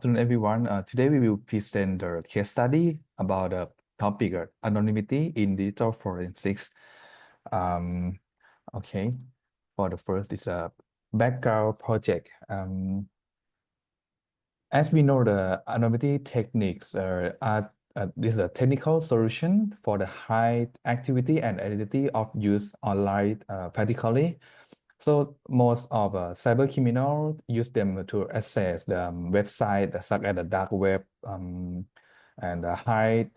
afternoon, everyone. Today we will present the case study about the topic anonymity in digital forensics. Um, okay, for the first, it's a background project. As we know, the anonymity techniques are this is a technical solution for the high activity and identity of use online, particularly. So most of cyber criminals use them to access the website such as the dark web and hide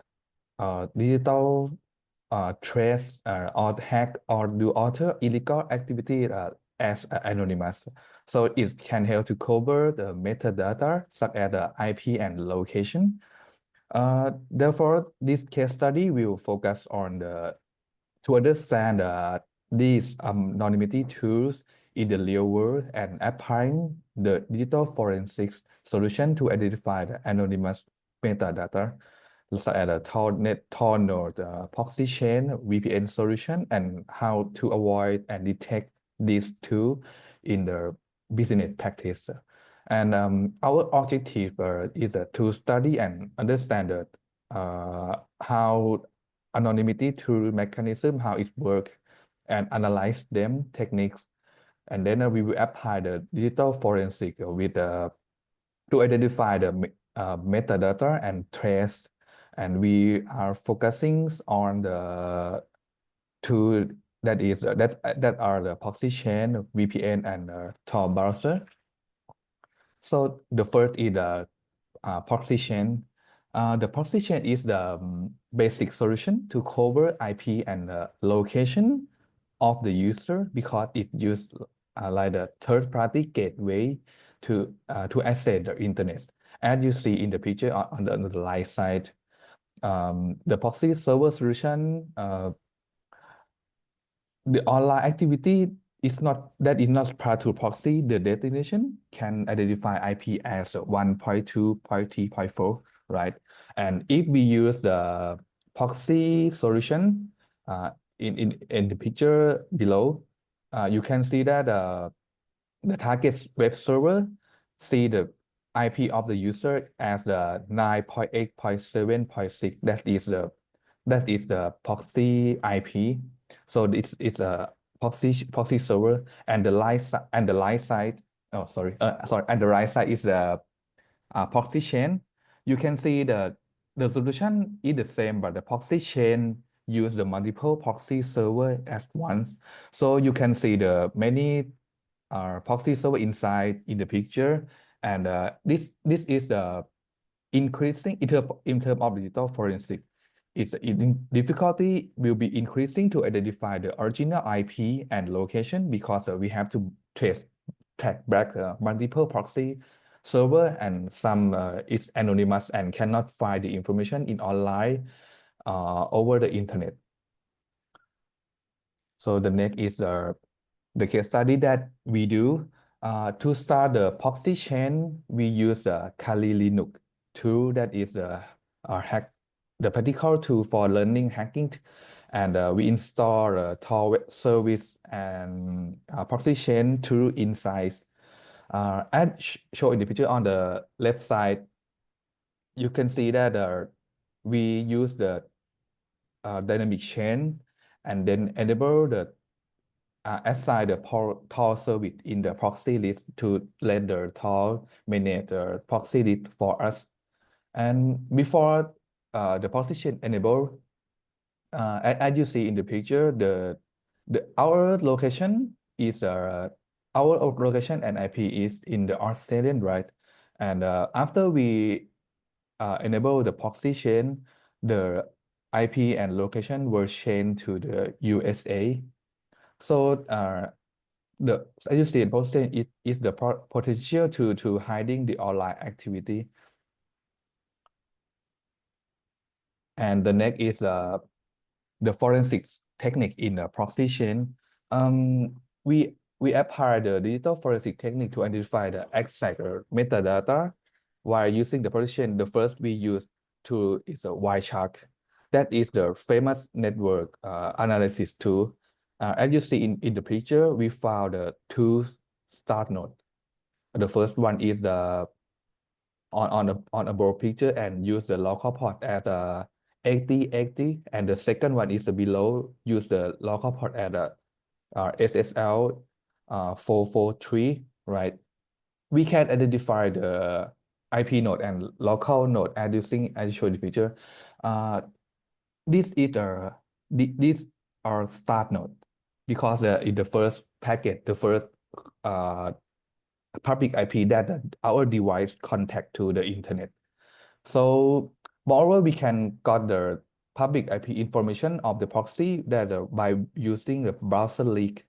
digital trace or hack or do other illegal activity as anonymous. So it can help to cover the metadata such as the IP and location. Therefore, this case study will focus on to understand these anonymity tools in the real world and applying the digital forensics solution to identify the anonymous metadata, such as the Tor node, proxy chain, VPN solution, and how to avoid and detect these two in the business practice. And our objective is to study and understand how anonymity tool mechanism, how it works, and analyze them techniques. And then we will apply the digital forensic with to identify the metadata and trace. And we are focusing on the two that are the proxy chain, VPN, and Tor browser. So the first is the proxy chain. The proxy chain is the basic solution to cover IP and location of the user because it uses like the third-party gateway to access the internet. As you see in the picture on the right side, the proxy server solution, the online activity is not part to proxy. The destination can identify IP as 1.2.3.4, right? And if we use the proxy solution in the picture below, you can see that the target web server see the IP of the user as the 9.8.7.6. That is the proxy IP. So it's a proxy server, and the right side and the right side. Oh, sorry. And the right side is the proxy chain. You can see the solution is the same, but the proxy chain use the multiple proxy server at once. So you can see the many proxy server inside in the picture, and this is the increasing in terms of digital forensic. Difficulty will be increasing to identify the original IP and location because we have to track back multiple proxy server, and some is anonymous and cannot find the information in online over the internet. So the next is the case study that we do. To start the proxy chain, we use the Kali Linux tool that is the practical tool for learning hacking, and we install a Tor web service and proxy chain tool inside. As shown in the picture on the left side, you can see that we use the dynamic chain and then enable the assign the Tor service in the proxy list to let the Tor manage the proxy list for us. And before the proxy chain enable, as you see in the picture, our location is our location and IP is in the Australian, right? And after we enable the proxy chain, the IP and location were changed to the USA. So as you see in proxy chain, it is the potential to hiding the online activity. And the next is the forensics technique in the proxy chain. We apply the digital forensic technique to identify the exact metadata while using the proxy chain. The first we use tool is a Wireshark. That is the famous network analysis tool. As you see in the picture, we found the two start nodes. The first one is the on a board picture and use the local port as a 8080, and the second one is the below, use the local port as a SSL 443, right? We can identify the IP node and local node as using, as shown in the picture. This is these are start node, because in the first packet, the first uh, public IP that our device contact to the internet. So moreover, we can got the public IP information of the proxy that by using the browser leak.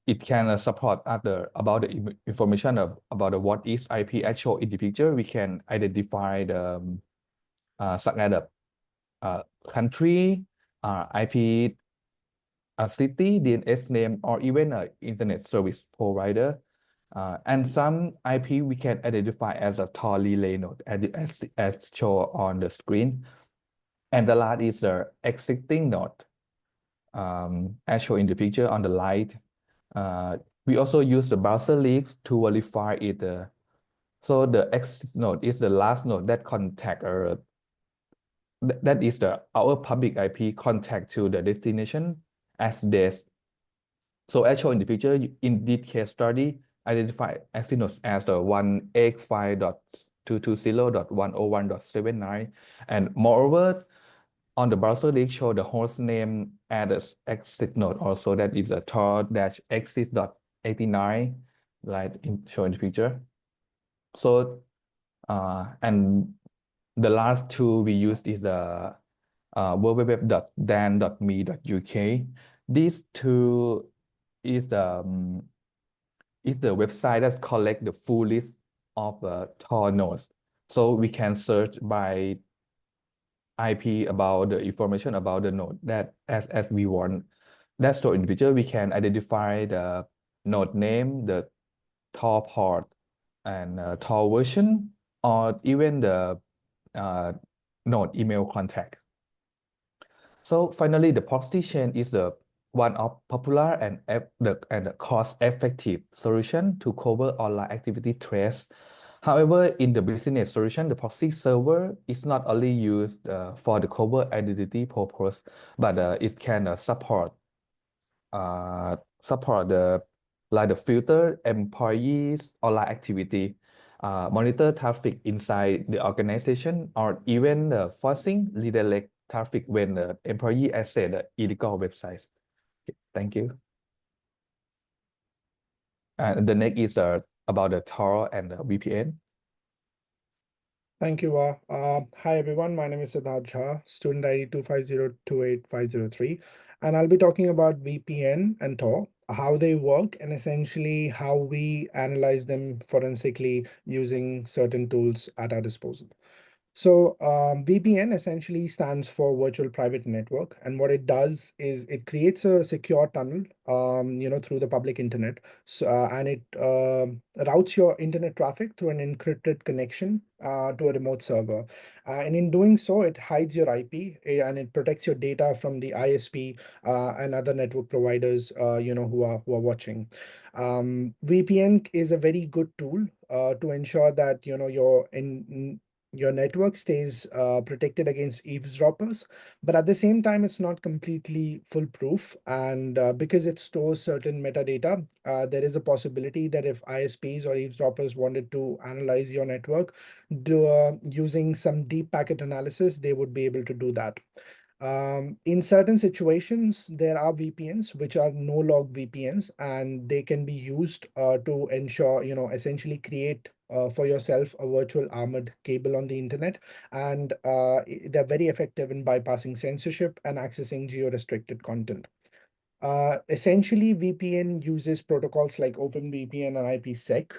It can support other about the information about what is IP as shown in the picture. We can identify the such as country, IP, a city, DNS name, or even an internet service provider. And some IP we can identify as a Tor relay node, as shown on the screen. And the last is the exiting node, as shown in the picture on the right. We also use the browser leaks to verify it. So the exit node is the last node that contact that is our public IP contact to the destination as this. So as shown in the picture, in this case study, identify exit nodes as the 185.220.101.79, and moreover, on the browser link show the host name as exit node also, that is a tor-exit.89, right, shown in the picture. So and the last tool we use is the www.dan.me.uk. This tool is the website that collect the full list of Tor nodes. So we can search by IP about the information about the node that as we want. That's stored in the picture. We can identify the node name, the Tor port, and Tor version, or even the node email contact. So finally, the proxy chain is the one of popular and the cost-effective solution to cover online activity trace. However, in the business solution, the proxy server is not only used for the cover identity purpose, but it can support the like the filter employees online activity, monitor traffic inside the organization, or even forcing redirect traffic when the employee access the illegal websites. Okay, thank you. And the next is about the Tor and the VPN. Thank you. Hi, everyone. My name is Siddharth Jha, student ID 250285003, and I'll be talking about VPN and Tor, how they work, and essentially how we analyze them forensically using certain tools at our disposal. So VPN essentially stands for Virtual Private Network, and what it does is it creates a secure tunnel, through the public internet. So and it routes your internet traffic through an encrypted connection to a remote server, and in doing so, it hides your IP and it protects your data from the ISP and other network providers, who are watching. VPN is a very good tool to ensure that your network stays protected against eavesdroppers, but at the same time, it's not completely foolproof. And because it stores certain metadata, there is a possibility that if ISPs or eavesdroppers wanted to analyze your network, using some deep packet analysis, they would be able to do that. In certain situations, there are VPNs which are no-log VPNs, and they can be used to ensure, essentially create for yourself a virtual armored cable on the internet. And they're very effective in bypassing censorship and accessing geo-restricted content. Essentially, VPN uses protocols like OpenVPN and IPsec.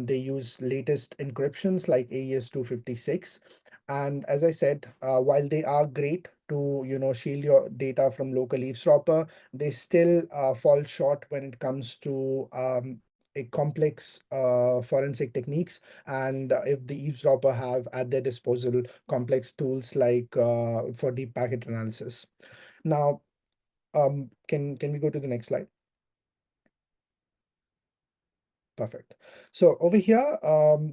They use latest encryptions like AES 256. And as I said, while they are great to shield your data from local eavesdropper, they still fall short when it comes to a complex forensic techniques. And if the eavesdropper have at their disposal complex tools like for deep packet analysis. Now, can we go to the next slide? Perfect. So over here,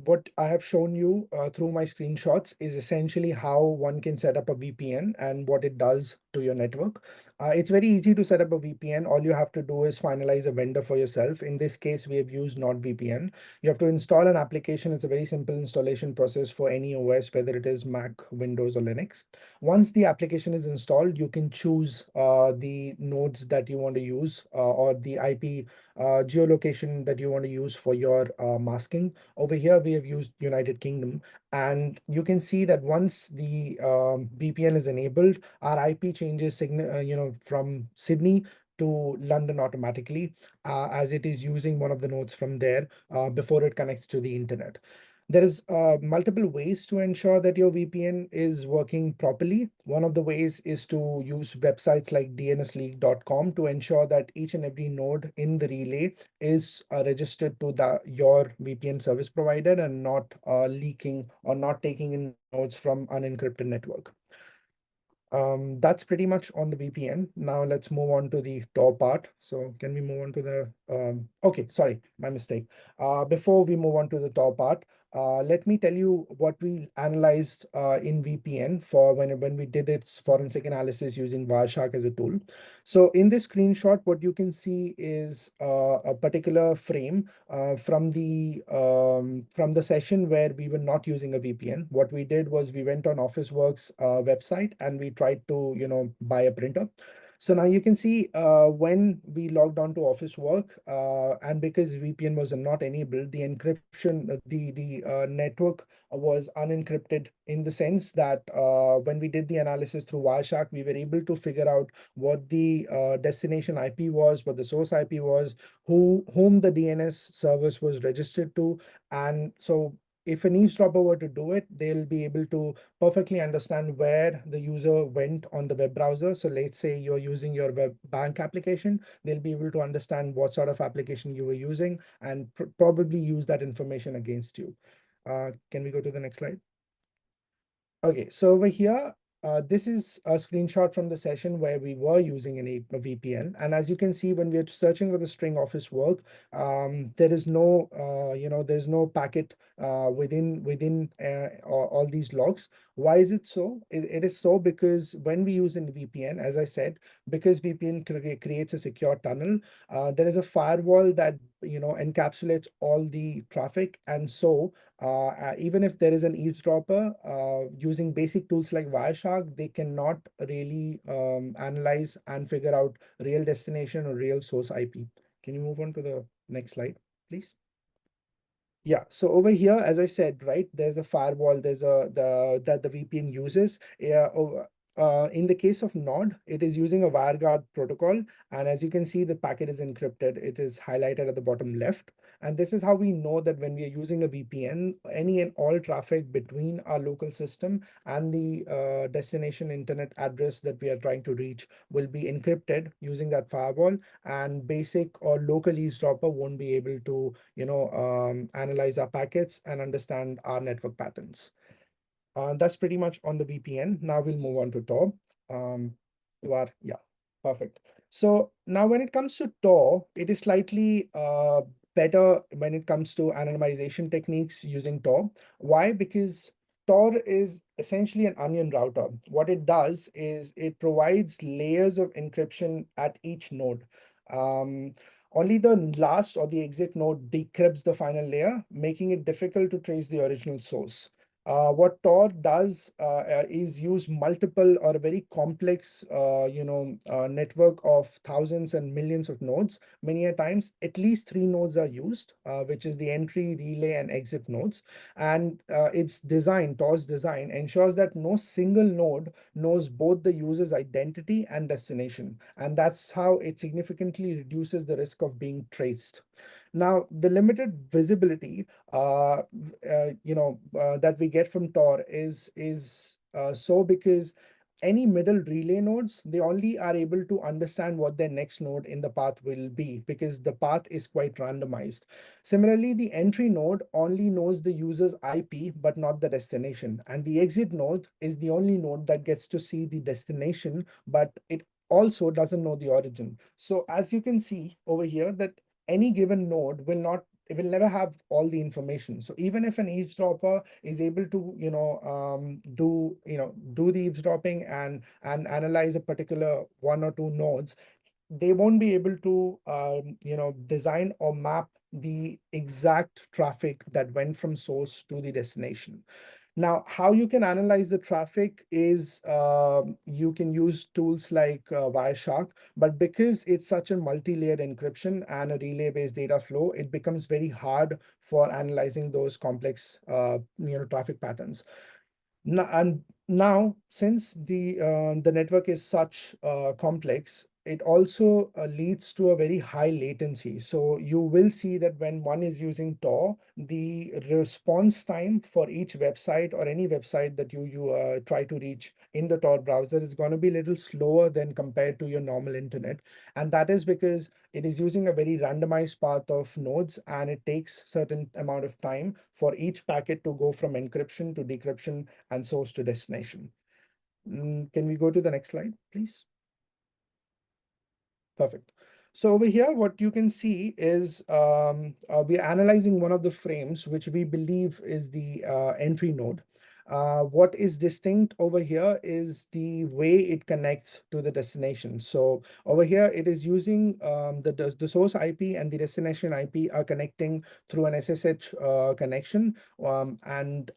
what I have shown you through my screenshots is essentially how one can set up a VPN and what it does to your network. It's very easy to set up a VPN. All you have to do is finalize a vendor for yourself. In this case, we have used NordVPN. You have to install an application. It's a very simple installation process for any OS, whether it is Mac, Windows, or Linux. Once the application is installed, you can choose the nodes that you want to use or the IP geolocation that you want to use for your masking. Over here, we have used United Kingdom, and you can see that once the VPN is enabled, our IP changes from Sydney to London automatically, as it is using one of the nodes from there before it connects to the internet. There is multiple ways to ensure that your VPN is working properly. One of the ways is to use websites like dnsleak.com to ensure that each and every node in the relay is registered to your VPN service provider and not leaking or not taking in nodes from unencrypted network. That's pretty much on the VPN. Now let's move on to the Tor part. So can we move on to the, okay, sorry, my mistake. Before we move on to the Tor part, let me tell you what we analyzed in VPN for when we did its forensic analysis using Wireshark as a tool. So in this screenshot, what you can see is a particular frame from the session where we were not using a VPN. What we did was we went on Officeworks website and we tried to buy a printer. So now you can see when we logged on to Office Work, and because VPN was not enabled, the encryption, the network was unencrypted in the sense that when we did the analysis through Wireshark, we were able to figure out what the destination IP was, what the source IP was, whom the DNS service was registered to. And so if an eavesdropper were to do it, they'll be able to perfectly understand where the user went on the web browser. So let's say you're using your web bank application, they'll be able to understand what sort of application you were using and probably use that information against you. Can we go to the next slide? Okay, so over here, this is a screenshot from the session where we were using a VPN. And as you can see, when we're searching for the string Office Work, there is no, there's no packet within all these logs. Why is it so? It is so because when we use a VPN, as I said, because VPN creates a secure tunnel, there is a firewall that encapsulates all the traffic. And so even if there is an eavesdropper using basic tools like Wireshark, they cannot really analyze and figure out real destination or real source IP. Can you move on to the next slide, please? Yeah, so over here, as I said, right, there's a firewall, there's that the VPN uses. In the case of Node, it is using a WireGuard protocol. And as you can see, the packet is encrypted. It is highlighted at the bottom left. And this is how we know that when we are using a VPN, any and all traffic between our local system and the destination internet address that we are trying to reach will be encrypted using that firewall. And basic or local eavesdropper won't be able to analyze our packets and understand our network patterns. That's pretty much on the VPN. Now we'll move on to Tor. Yeah, perfect. So now when it comes to Tor, it is slightly better when it comes to anonymization techniques using Tor. Why? Because Tor is essentially an onion router. What it does is it provides layers of encryption at each node. Only the last or the exit node decrypts the final layer, making it difficult to trace the original source. What Tor does is use multiple or a very complex, network of thousands and millions of nodes. Many a times, at least three nodes are used, which is the entry, relay, and exit nodes. And Tor's design ensures that no single node knows both the user's identity and destination. And that's how it significantly reduces the risk of being traced. Now, the limited visibility that we get from Tor is so because any middle relay nodes, they only are able to understand what their next node in the path will be because the path is quite randomized. Similarly, the entry node only knows the user's IP, but not the destination. And the exit node is the only node that gets to see the destination, but it also doesn't know the origin. So as you can see over here that any given node will not it will never have all the information. So even if an eavesdropper is able to, do the eavesdropping and analyze a particular one or two nodes, they won't be able to, design or map the exact traffic that went from source to the destination. Now, how you can analyze the traffic is, you can use tools like Wireshark, but because it's such a multi-layered encryption and a relay-based data flow, it becomes very hard for analyzing those complex, traffic patterns. Now, since the network is such complex, it also leads to a very high latency. So you will see that when one is using Tor, the response time for each website or any website that you try to reach in the Tor browser is going to be a little slower than compared to your normal internet, and that is because it is using a very randomized path of nodes, and it takes certain amount of time for each packet to go from encryption to decryption and source to destination. Can we go to the next slide, please? Perfect. So over here, what you can see is, we're analyzing one of the frames, which we believe is the entry node. What is distinct over here is the way it connects to the destination. So over here, it is using, the source IP and the destination IP are connecting through an SSH connection, and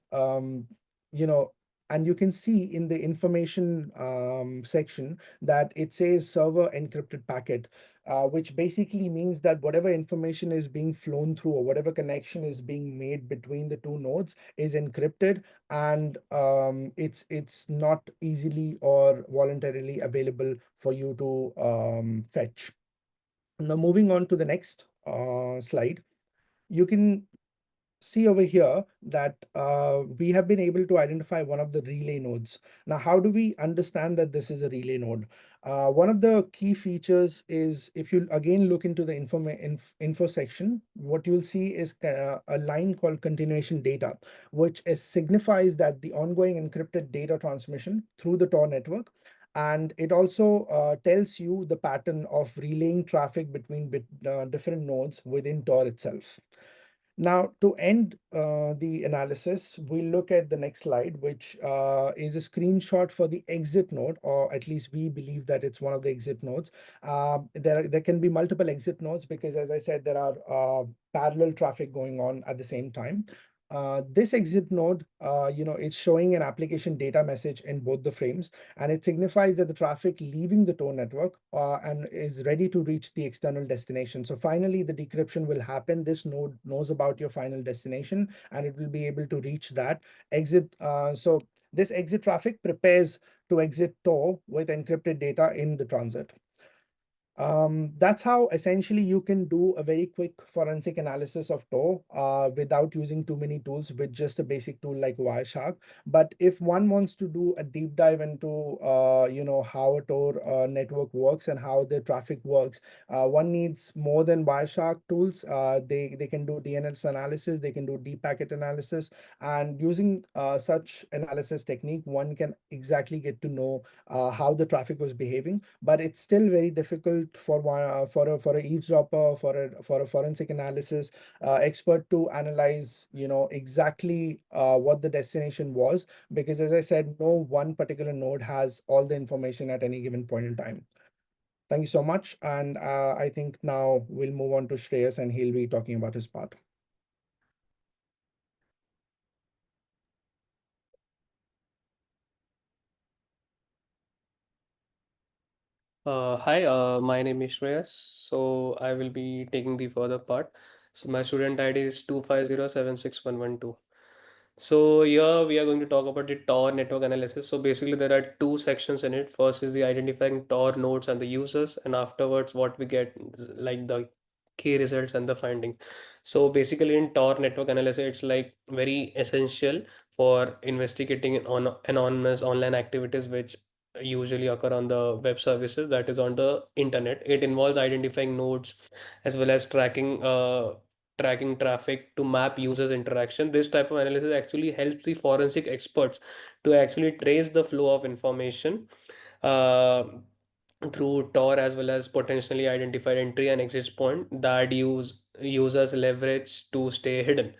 you know, and you can see in the information section that it says server encrypted packet, which basically means that whatever information is being flown through or whatever connection is being made between the two nodes is encrypted, and it's not easily or voluntarily available for you to fetch. Now, moving on to the next slide, you can see over here that we have been able to identify one of the relay nodes. Now, how do we understand that this is a relay node? One of the key features is, if you again look into the info section, what you'll see is a line called continuation data, which signifies that the ongoing encrypted data transmission through the Tor network. And it also tells you the pattern of relaying traffic between different nodes within Tor itself. Now, to end the analysis, we'll look at the next slide, which is a screenshot for the exit node, or at least we believe that it's one of the exit nodes. There can be multiple exit nodes because, as I said, there are parallel traffic going on at the same time. This exit node, it's showing an application data message in both the frames, and it signifies that the traffic leaving the Tor network and is ready to reach the external destination. So finally, the decryption will happen. This node knows about your final destination, and it will be able to reach that exit. So this exit traffic prepares to exit Tor with encrypted data in the transit. That's how essentially you can do a very quick forensic analysis of Tor without using too many tools, with just a basic tool like Wireshark. But if one wants to do a deep dive into how a Tor network works and how the traffic works, one needs more than Wireshark tools. They can do DNS analysis, they can do deep packet analysis, and using such analysis technique, one can exactly get to know how the traffic was behaving. But it's still very difficult for one for a eavesdropper, for a forensic analysis expert to analyze exactly what the destination was, because, as I said, no one particular node has all the information at any given point in time. Thank you so much, and I think now we'll move on to Shreyas, and he'll be talking about his part. Hi, my name is Shreyas. So I will be taking the further part. So my student ID is 250761112. So here we are going to talk about the Tor network analysis. So basically there are two sections in it. First is the identifying Tor nodes and the users, and afterwards what we get, like the key results and the finding. So basically in Tor network analysis, it's like very essential for investigating on anonymous online activities which usually occur on the web services, that is on the internet. It involves identifying nodes as well as tracking traffic to map users interaction. This type of analysis actually helps the forensic experts to actually trace the flow of information uh, through Tor, as well as potentially identified entry and exit point that use users leverage to stay hidden.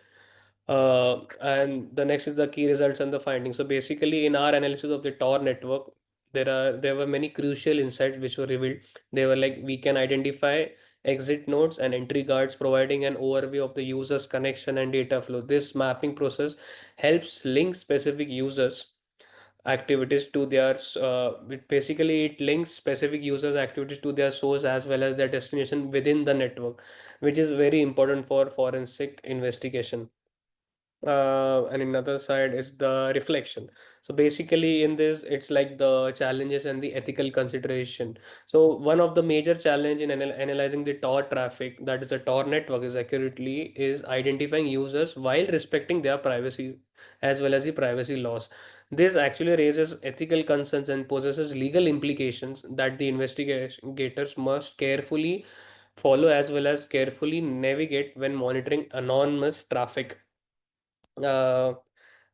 And the next is the key results and the findings. So basically, in our analysis of the Tor network, there were many crucial insights which were revealed. They were like we can identify exit nodes and entry guards, providing an overview of the user's connection and data flow. This mapping process helps link specific users activities to their basically it links specific users activities to their source as well as their destination within the network, which is very important for forensic investigation. And another side is the reflection. So basically in this it's like the challenges and the ethical consideration. So one of the major challenge in analyzing the Tor traffic, that is the Tor network, is accurately is identifying users while respecting their privacy as well as the privacy laws. This actually raises ethical concerns and possesses legal implications that the investigators must carefully follow as well as carefully navigate when monitoring anonymous traffic. uh,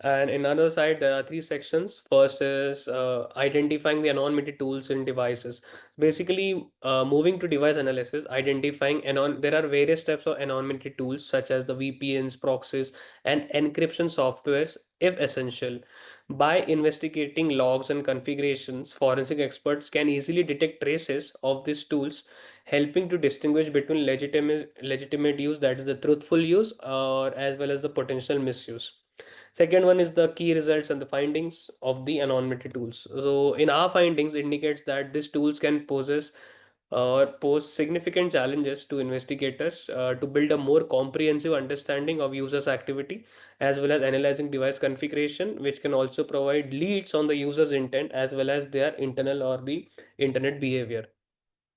and in another side, there are three sections. First is identifying the anonymity tools in devices. Basically, moving to device analysis, identifying there are various types of anonymity tools such as the VPNs, proxies, and encryption softwares if essential. By investigating logs and configurations, forensic experts can easily detect traces of these tools, helping to distinguish between legitimate use, that is the truthful use, or as well as the potential misuse. Second one is the key results and the findings of the anonymity tools. So in our findings indicates that these tools can pose significant challenges to investigators to build a more comprehensive understanding of users activity as well as analyzing device configuration, which can also provide leads on the user's intent as well as their internal or the internet behavior.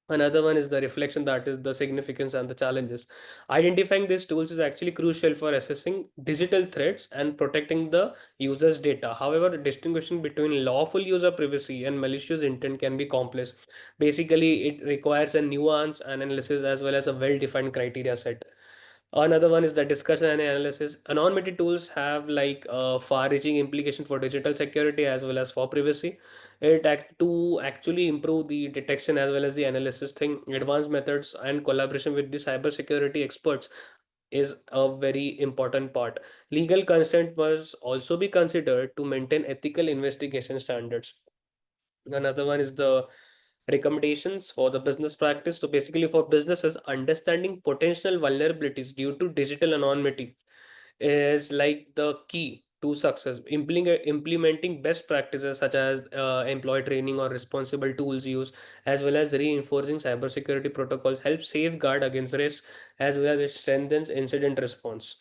Another one is the reflection, that is the significance and the challenges. Identifying these tools is actually crucial for assessing digital threats and protecting the user's data. However, distinguishing between lawful user privacy and malicious intent can be complex. Basically, it requires a nuance analysis as well as a well-defined criteria set. Another one is the discussion and analysis. Anonymity tools have like far-reaching implication for digital security as well as for privacy. It act to actually improve the detection as well as the analysis thing. Advanced methods and collaboration with the cybersecurity experts is a very important part. Legal consent must also be considered to maintain ethical investigation standards. Another one is the recommendations for the business practice. So basically for businesses, understanding potential vulnerabilities due to digital anonymity is like the key to success. Implementing best practices such as employee training or responsible tools use, as well as reinforcing cybersecurity protocols, help safeguard against risk as well as it strengthens incident response.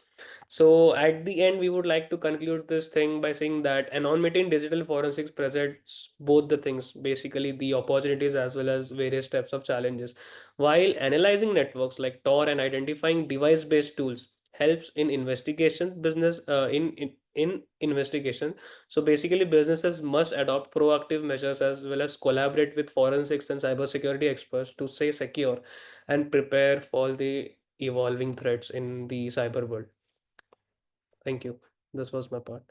So at the end, we would like to conclude this thing by saying that anonymity in digital forensics presents both the things, basically the opportunities as well as various types of challenges. While analyzing networks like Tor and identifying device-based tools helps in investigations, in investigation. So basically, businesses must adopt proactive measures as well as collaborate with forensics and cybersecurity experts to stay secure and prepare for the evolving threats in the cyber world. Thank you. This was my part.